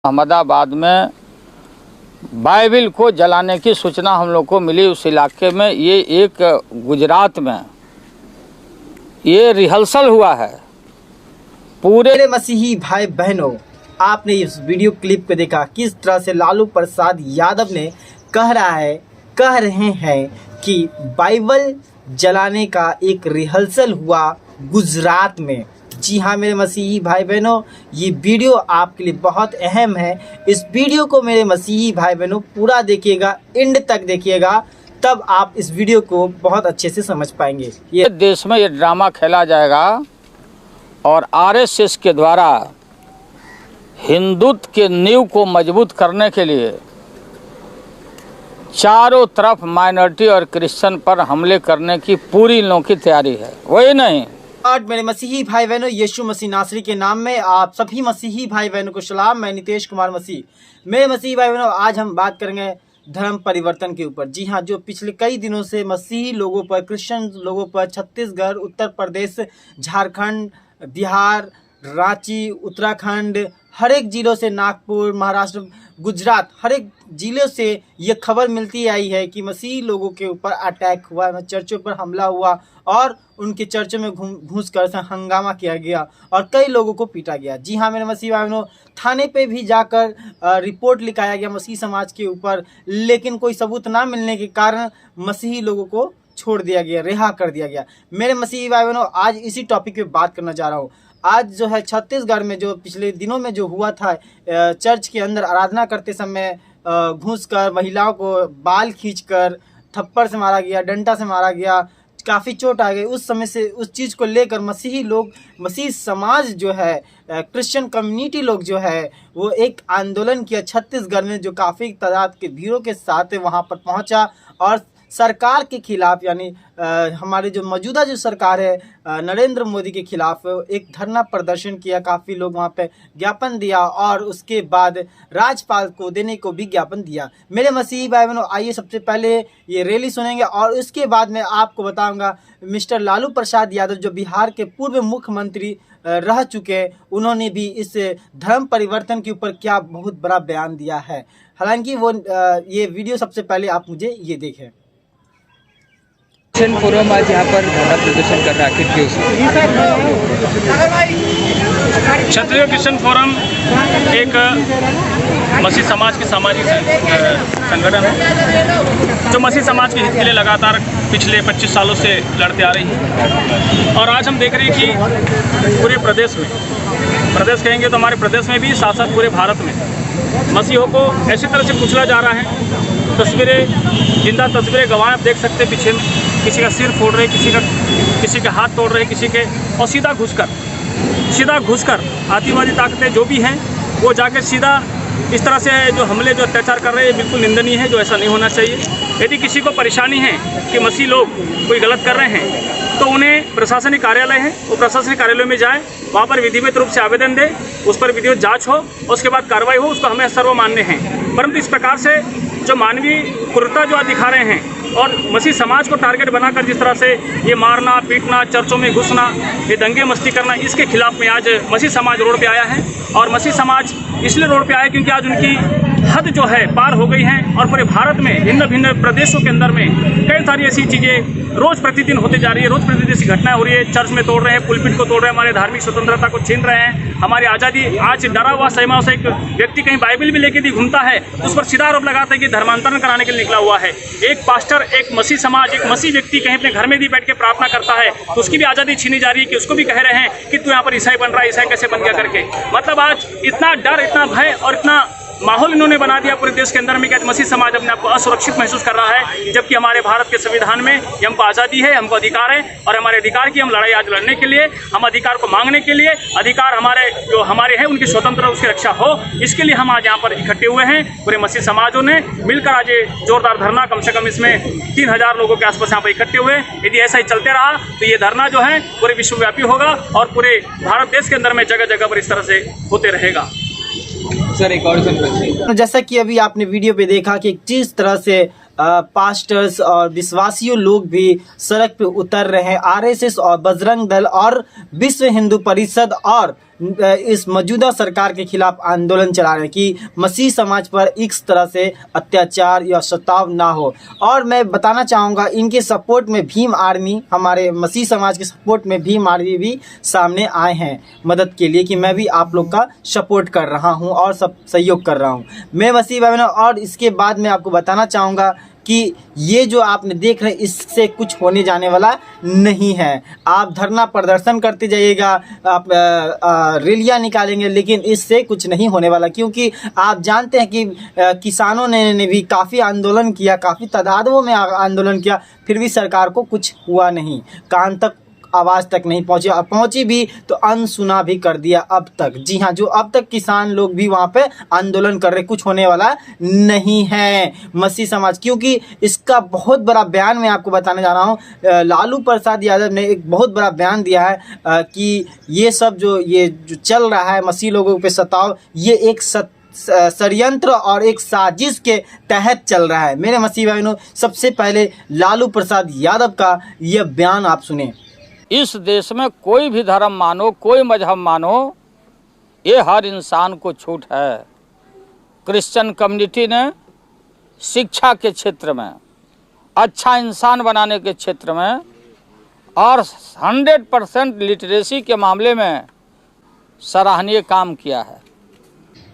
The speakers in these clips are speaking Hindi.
अहमदाबाद में बाइबिल को जलाने की सूचना हम लोग को मिली उस इलाके में। ये एक गुजरात में ये रिहर्सल हुआ है पूरे। मेरे मसीही भाई बहनों, आपने इस वीडियो क्लिप को देखा किस तरह से लालू प्रसाद यादव ने कह रहे हैं कि बाइबल जलाने का एक रिहर्सल हुआ गुजरात में। जी हाँ मेरे मसीही भाई बहनों, ये वीडियो आपके लिए बहुत अहम है। इस वीडियो को मेरे मसीही भाई बहनों पूरा देखिएगा, एंड तक देखिएगा, तब आप इस वीडियो को बहुत अच्छे से समझ पाएंगे। ये देश में ये ड्रामा खेला जाएगा और आरएसएस के द्वारा हिंदुत्व के नींव को मजबूत करने के लिए चारों तरफ माइनॉरिटी और क्रिश्चियन पर हमले करने की पूरी इन लोगों की तैयारी है। वही नहीं, आज मेरे मसीही भाई बहनों, यीशु मसीह नासरी के नाम में आप सभी मसीही भाई बहनों को सलाम। मैं नितेश कुमार मसीह। मेरे मसीही भाई बहनों, आज हम बात करेंगे धर्म परिवर्तन के ऊपर। जी हाँ, जो पिछले कई दिनों से मसीही लोगों पर, क्रिश्चियन लोगों पर छत्तीसगढ़, उत्तर प्रदेश, झारखंड, बिहार, रांची, उत्तराखंड, हर एक जिलों से, नागपुर, महाराष्ट्र, गुजरात, हर एक जिलों से ये खबर मिलती आई है कि मसीही लोगों के ऊपर अटैक हुआ, चर्चों पर हमला हुआ और उनके चर्चों में घुस कर हंगामा किया गया और कई लोगों को पीटा गया। जी हाँ मेरे मसीही भाइयों, थाने पे भी जाकर रिपोर्ट लिखाया गया मसीही समाज के ऊपर, लेकिन कोई सबूत ना मिलने के कारण मसीही लोगों को छोड़ दिया गया, रिहा कर दिया गया। मेरे मसीही भाई बहनों, आज इसी टॉपिक पे बात करना चाह रहा हूँ। आज जो है छत्तीसगढ़ में जो पिछले दिनों में जो हुआ था, चर्च के अंदर आराधना करते समय घुसकर महिलाओं को बाल खींचकर थप्पड़ से मारा गया, डंडा से मारा गया, काफ़ी चोट आ गई। उस समय से उस चीज़ को लेकर मसीही लोग, मसीही समाज जो है, क्रिश्चियन कम्युनिटी लोग जो है, वो एक आंदोलन किया छत्तीसगढ़ में, जो काफ़ी तादाद के भीड़ों के साथ वहाँ पर पहुँचा और सरकार के खिलाफ, यानी हमारे जो मौजूदा जो सरकार है नरेंद्र मोदी के खिलाफ एक धरना प्रदर्शन किया। काफ़ी लोग वहाँ पे ज्ञापन दिया और उसके बाद राज्यपाल को देने को भी ज्ञापन दिया। मेरे मसीही भाई बहनों, आइए सबसे पहले ये रैली सुनेंगे और उसके बाद मैं आपको बताऊंगा मिस्टर लालू प्रसाद यादव, जो बिहार के पूर्व मुख्यमंत्री रह चुके, उन्होंने भी इस धर्म परिवर्तन के ऊपर क्या बहुत बड़ा बयान दिया है। हालांकि वो ये वीडियो सबसे पहले आप मुझे ये देखें। क्रिश्चियन फोरम आज यहाँ पर धरना प्रदर्शन कर रहा है, आखिर क्यों? क्षत्रिय क्रिश्चियन फोरम एक मसीह समाज की सामाजिक संगठन है जो मसीह समाज के हित के लिए लगातार पिछले 25 सालों से लड़ते आ रही है। और आज हम देख रहे हैं कि पूरे प्रदेश कहेंगे तो हमारे प्रदेश में भी, साथ साथ पूरे भारत में मसीहों को ऐसी तरह से कुचला जा रहा है। जिंदा तस्वीरें गवाह आप देख सकते हैं पीछे में, किसी का सिर फोड़ रहे, किसी के हाथ तोड़ रहे, किसी के, और सीधा घुसकर आतंकवादी ताकतें जो भी हैं वो जाके सीधा इस तरह से जो हमले, जो अत्याचार कर रहे हैं, बिल्कुल निंदनीय है। जो ऐसा नहीं होना चाहिए। यदि किसी को परेशानी है कि मसीह लोग कोई गलत कर रहे हैं तो उन्हें प्रशासनिक कार्यालय है, वो प्रशासनिक कार्यालय में जाए, वहाँ पर विधिवत रूप से आवेदन दे, उस पर विधिवत जाँच हो, उसके बाद कार्रवाई हो, उसको हमें सर्वमान्य है। परंतु इस प्रकार से जो मानवीय क्रूरता जो आज दिखा रहे हैं और मसीह समाज को टारगेट बनाकर जिस तरह से ये मारना, पीटना, चर्चों में घुसना, ये दंगे मस्ती करना, इसके खिलाफ में आज मसीह समाज रोड पे आया है। और मसीह समाज इसलिए रोड पे आया क्योंकि आज उनकी हद जो है पार हो गई है और पूरे भारत में भिन्न भिन्न प्रदेशों के अंदर में कई सारी ऐसी चीज़ें रोज़ प्रतिदिन होते जा रही है। रोज़ प्रतिदिन ऐसी घटनाएं हो रही है। चर्च में तोड़ रहे हैं, पुलपिट को तोड़ रहे हैं, हमारे धार्मिक स्वतंत्रता को छीन रहे हैं, हमारी आज़ादी। आज डरा हुआ सहमा से एक व्यक्ति कहीं बाइबल भी लेके घूमता है, उस पर सीधा आरोप लगाता है कि धर्मांतरण कराने के लिए निकला हुआ है। एक पास्टर, एक मसीह समाज, एक मसीह व्यक्ति कहीं अपने घर में भी बैठ के प्रार्थना करता है तो उसकी भी आज़ादी छीनी जा रही है कि उसको भी कह रहे हैं कि तू यहाँ पर ईसाई बन रहा है, ईसाई कैसे बन गया करके। मतलब आज इतना डर, इतना भय और इतना माहौल इन्होंने बना दिया पूरे देश के अंदर में कि मसीह समाज अपने आप को असुरक्षित महसूस कर रहा है, जबकि हमारे भारत के संविधान में हमको आज़ादी है, हमको अधिकार है और हमारे अधिकार की हम लड़ाई आज लड़ने के लिए, हम अधिकार को मांगने के लिए, अधिकार हमारे जो हमारे हैं उनकी स्वतंत्रता, उसकी रक्षा हो, इसके लिए हम आज यहाँ पर इकट्ठे हुए हैं। पूरे मसीह समाजों ने मिलकर आज जोरदार धरना, कम से कम इसमें 3000 लोगों के आसपास यहाँ पर इकट्ठे हुए। यदि ऐसा ही चलते रहा तो ये धरना जो है पूरे विश्वव्यापी होगा और पूरे भारत देश के अंदर में जगह जगह पर इस तरह से होते रहेगा। सर एक और प्रश्न, जैसा कि अभी आपने वीडियो पे देखा कि किस तरह से पास्टर्स और विश्वासियों लोग भी सड़क पे उतर रहे हैं। आरएसएस और बजरंग दल और विश्व हिंदू परिषद और इस मौजूदा सरकार के खिलाफ आंदोलन चला रहे हैं कि मसीह समाज पर इस तरह से अत्याचार या सताव ना हो। और मैं बताना चाहूँगा इनके सपोर्ट में भीम आर्मी, हमारे मसीह समाज के सपोर्ट में भीम आर्मी भी सामने आए हैं मदद के लिए कि मैं भी आप लोग का सपोर्ट कर रहा हूं और सब सहयोग कर रहा हूं। मैं मसीह भाई बहनों, और इसके बाद मैं आपको बताना चाहूँगा कि ये जो आपने देख रहे हैं इससे कुछ होने जाने वाला नहीं है। आप धरना प्रदर्शन करते जाइएगा, आप रैलियां निकालेंगे, लेकिन इससे कुछ नहीं होने वाला, क्योंकि आप जानते हैं कि किसानों ने भी काफ़ी आंदोलन किया, काफ़ी तादादों में आंदोलन किया, फिर भी सरकार को कुछ हुआ नहीं, कान तक आवाज़ तक नहीं पहुंची, और पहुंची भी तो अनसुना भी कर दिया अब तक। जी हाँ, जो अब तक किसान लोग भी वहाँ पे आंदोलन कर रहे, कुछ होने वाला नहीं है मसीह समाज, क्योंकि इसका बहुत बड़ा बयान मैं आपको बताने जा रहा हूँ। लालू प्रसाद यादव ने एक बहुत बड़ा बयान दिया है कि ये सब जो चल रहा है मसीह लोगों पे सताव, ये एक षड्यंत्र और एक साजिश के तहत चल रहा है। मेरे मसीह भाइयों, सबसे पहले लालू प्रसाद यादव का यह बयान आप सुने। इस देश में कोई भी धर्म मानो, कोई मजहब मानो, ये हर इंसान को छूट है। क्रिश्चियन कम्युनिटी ने शिक्षा के क्षेत्र में, अच्छा इंसान बनाने के क्षेत्र में और 100% लिटरेसी के मामले में सराहनीय काम किया है।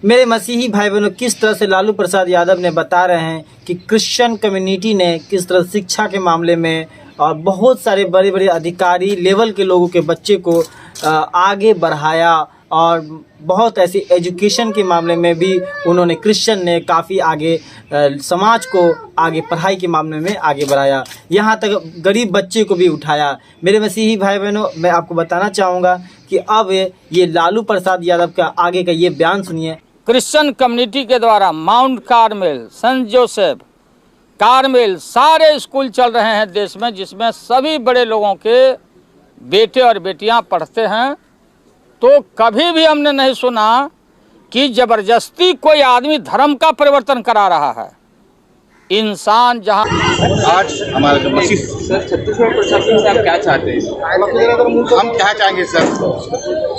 मेरे मसीही भाई बहनों, किस तरह से लालू प्रसाद यादव ने बता रहे हैं कि क्रिश्चियन कम्युनिटी ने किस तरह शिक्षा के मामले में और बहुत सारे बड़े बड़े अधिकारी लेवल के लोगों के बच्चे को आगे बढ़ाया, और बहुत ऐसे एजुकेशन के मामले में भी उन्होंने, क्रिश्चियन ने काफ़ी आगे समाज को आगे पढ़ाई के मामले में आगे बढ़ाया, यहाँ तक गरीब बच्चे को भी उठाया। मेरे मसीही भाई बहनों, मैं आपको बताना चाहूँगा कि अब ये लालू प्रसाद यादव का आगे का ये बयान सुनिए। क्रिश्चियन कम्युनिटी के द्वारा Mount Carmel, saint Joseph, Carmel सारे स्कूल चल रहे हैं देश में, जिसमें सभी बड़े लोगों के बेटे और बेटियां पढ़ते हैं। तो कभी भी हमने नहीं सुना कि ज़बरदस्ती कोई आदमी धर्म का परिवर्तन करा रहा है। इंसान जहां आज हमारा जो मसीह सर, छत्तीसगढ़ प्रशासन से आप क्या चाहते हैं? हम क्या चाहेंगे सर,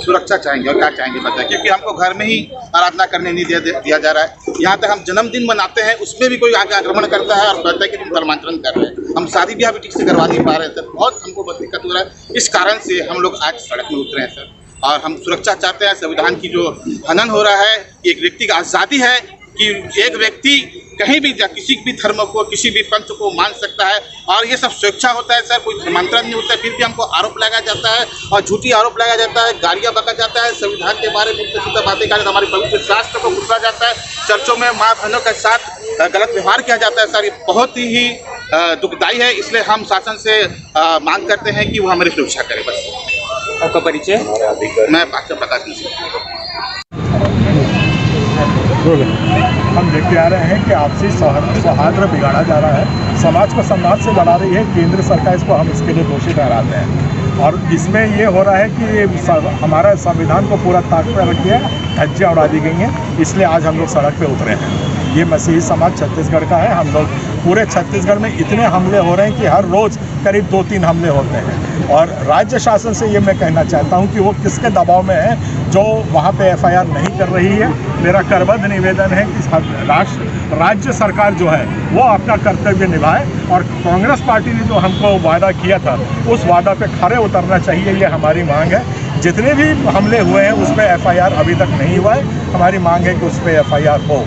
सुरक्षा चाहेंगे और क्या चाहेंगे बताएं, क्योंकि हमको घर में ही आराधना करने नहीं दिया जा रहा है। यहाँ तक हम जन्मदिन मनाते हैं, उसमें भी कोई आगे आक्रमण करता है और कहता है कि तुम धर्मांतरण कर रहे हैं। हम शादी ब्याह भी ठीक से करवा नहीं पा रहे हैं सर, बहुत हमको बहुत दिक्कत हो रहा है। इस कारण से हम लोग आज सड़क में उतरे हैं सर, और हम सुरक्षा चाहते हैं। संविधान की जो हनन हो रहा है, एक व्यक्ति का आज़ादी है कि एक व्यक्ति कहीं भी किसी भी धर्म को, किसी भी पंथ को मान सकता है, और ये सब स्वेच्छा होता है सर, कोई धर्मांतरण नहीं होता है। फिर भी हमको आरोप लगाया जाता है और झूठी आरोप लगाया जाता है, गालियाँ बका जाता है, संविधान के बारे में उल्टा बातें कर, हमारे पवित्र शास्त्र को घुसा जाता है, चर्चों में माँ बहनों के साथ गलत व्यवहार किया जाता है सर। ये बहुत ही दुखदायी है, इसलिए हम शासन से मांग करते हैं कि वो हमारी सुरक्षा करे। बस। आपका परिचय? मैं पास्टर प्रकाश मिश्रा। हम देखते आ रहे हैं कि आपसी सौहार्द बिगाड़ा जा रहा है, समाज को समाज से लड़ा रही है केंद्र सरकार, इसको हम इसके लिए दोषी ठहराते हैं। और इसमें ये हो रहा है कि हमारा संविधान को पूरा ताक पर रख दिया, धज्जियाँ उड़ा दी गई हैं, इसलिए आज हम लोग सड़क पे उतरे हैं। ये मसीही समाज छत्तीसगढ़ का है। हम लोग पूरे छत्तीसगढ़ में इतने हमले हो रहे हैं कि हर रोज़ करीब 2-3 हमले होते हैं, और राज्य शासन से ये मैं कहना चाहता हूँ कि वो किसके दबाव में है जो वहाँ पे FIR नहीं कर रही है। मेरा करबद्ध निवेदन है कि राज्य सरकार जो है वो अपना कर्तव्य निभाए, और कांग्रेस पार्टी ने जो हमको वादा किया था उस वादा पे खरे उतरना चाहिए, ये हमारी मांग है। जितने भी हमले हुए हैं उस पर FIR अभी तक नहीं हुआ है, हमारी मांग है कि उस पर FIR हो।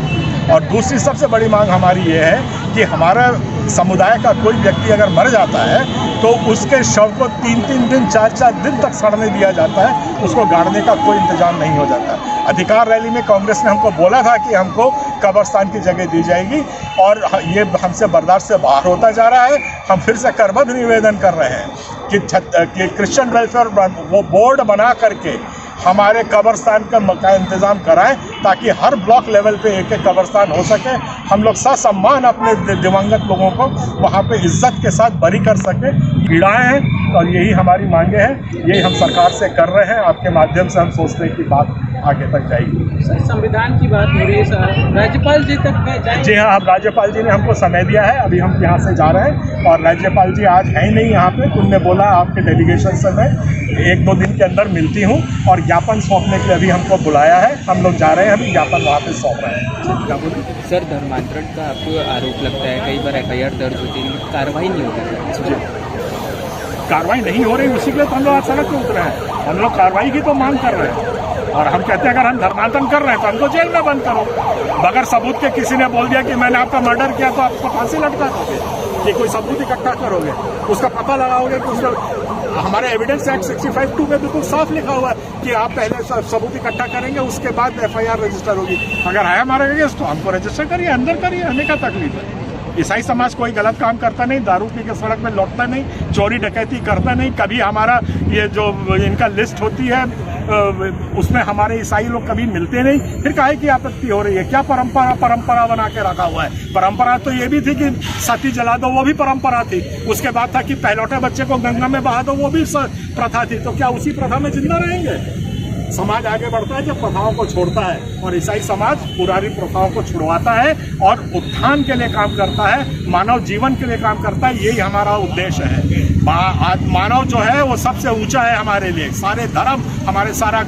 और दूसरी सबसे बड़ी मांग हमारी ये है कि हमारा समुदाय का कोई व्यक्ति अगर मर जाता है तो उसके शव को 3-3 दिन 4-4 दिन तक सड़ने दिया जाता है, उसको गाड़ने का कोई इंतजाम नहीं हो जाता। अधिकार रैली में कांग्रेस ने हमको बोला था कि हमको कब्रिस्तान की जगह दी जाएगी, और ये हमसे बर्दाश्त से बाहर होता जा रहा है। हम फिर से करबद्ध निवेदन कर रहे हैं कि क्रिश्चियन वेलफेयर वो बोर्ड बना करके हमारे कब्रिस्तान का इंतज़ाम कराएं, ताकि हर ब्लॉक लेवल पे एक कब्रिस्तान हो सके। हम लोग ससम्मान अपने दिवंगत लोगों को वहाँ पे इज्जत के साथ बरी कर सके। पीड़ाएँ हैं और यही हमारी मांगे हैं, यही हम सरकार से कर रहे हैं। आपके माध्यम से हम सोचते हैं कि बात आगे तक जाएगी। संविधान की बात हो रही है सर, राज्यपाल जी तक गए जाएंगे? जी हाँ, अब राज्यपाल जी ने हमको समय दिया है, अभी हम यहाँ से जा रहे हैं और राज्यपाल जी आज है ही नहीं यहाँ पे। उनने बोला आपके डेलीगेशन से मैं 1-2 दिन के अंदर मिलती हूँ और ज्ञापन सौंपने के लिए अभी हमको बुलाया है। हम लोग जा रहे हैं, अभी ज्ञापन वहाँ पे सौंप रहे हैं। क्या बोले सर, धर्मांतरण का आपको आरोप लगता है, कई बार FIR दर्ज होती है, कार्रवाई नहीं होती है? कार्रवाई नहीं हो रही, उसी के लिए तो हम लोग आज सड़क पे उतरे हैं। हम लोग कार्रवाई की तो मांग कर रहे हैं और हम कहते हैं अगर हम धर्मांतरण कर रहे हैं तो हमको जेल में बंद करो। बगैर सबूत के किसी ने बोल दिया कि मैंने आपका मर्डर किया तो आपको फांसी लटका दोगे कि कोई सबूत इकट्ठा करोगे, उसका पता लगाओगे कि उसका हमारे एविडेंस एक्ट 65(2) में बिल्कुल साफ लिखा हुआ है कि आप पहले सबूत इकट्ठा करेंगे, उसके बाद FIR रजिस्टर होगी। अगर है हमारे केस तो हमको रजिस्टर करिए, अंदर करिए, हमें क्या तकलीफ है। ईसाई समाज कोई गलत काम करता नहीं, दारू पी के सड़क में लौटता नहीं, चोरी डकैती करता नहीं। कभी हमारा ये जो इनका लिस्ट होती है उसमें हमारे ईसाई लोग कभी मिलते नहीं। फिर काहे की आपत्ति हो रही है? क्या परंपरा बना के रखा हुआ है? परंपरा तो ये भी थी कि सती जला दो, वो भी परंपरा थी। उसके बाद था कि पहलौठे बच्चे को गंगा में बहा दो, वो भी प्रथा थी। तो क्या उसी प्रथा में जिंदा रहेंगे? समाज आगे बढ़ता है जब प्रथाओं को छोड़ता है और ईसाई समाज पुरानी प्रथाओं को छुड़वाता है और उत्थान के लिए काम करता है, मानव जीवन के लिए काम करता है। यही हमारा उद्देश्य है। मानव जो है वो सबसे ऊंचा है हमारे लिए। सारे धर्म, हमारे सारा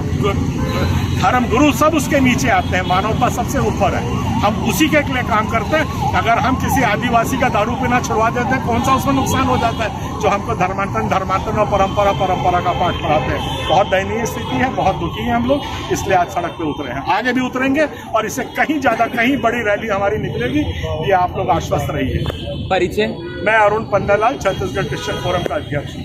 धर्म गुरु सब उसके नीचे आते हैं, मानवता सबसे ऊपर है। हम उसी के लिए काम करते हैं। अगर हम किसी आदिवासी का दारू पीना छुड़वा देते हैं, कौन सा उसमें नुकसान हो जाता है? जो हमको धर्मांतरण और परंपरा का पाठ पढ़ाते हैं। बहुत दयनीय स्थिति है, बहुत दुखी है हम लोग, इसलिए आज सड़क पे उतरे हैं। आगे भी उतरेंगे और इससे कहीं ज्यादा, कहीं बड़ी रैली हमारी निकलेगी, ये आप लोग आश्वस्त रहिए। परिचय? मैं अरुण पंडालाल, छत्तीसगढ़ क्रिश्चियन फोरम का अध्यक्ष।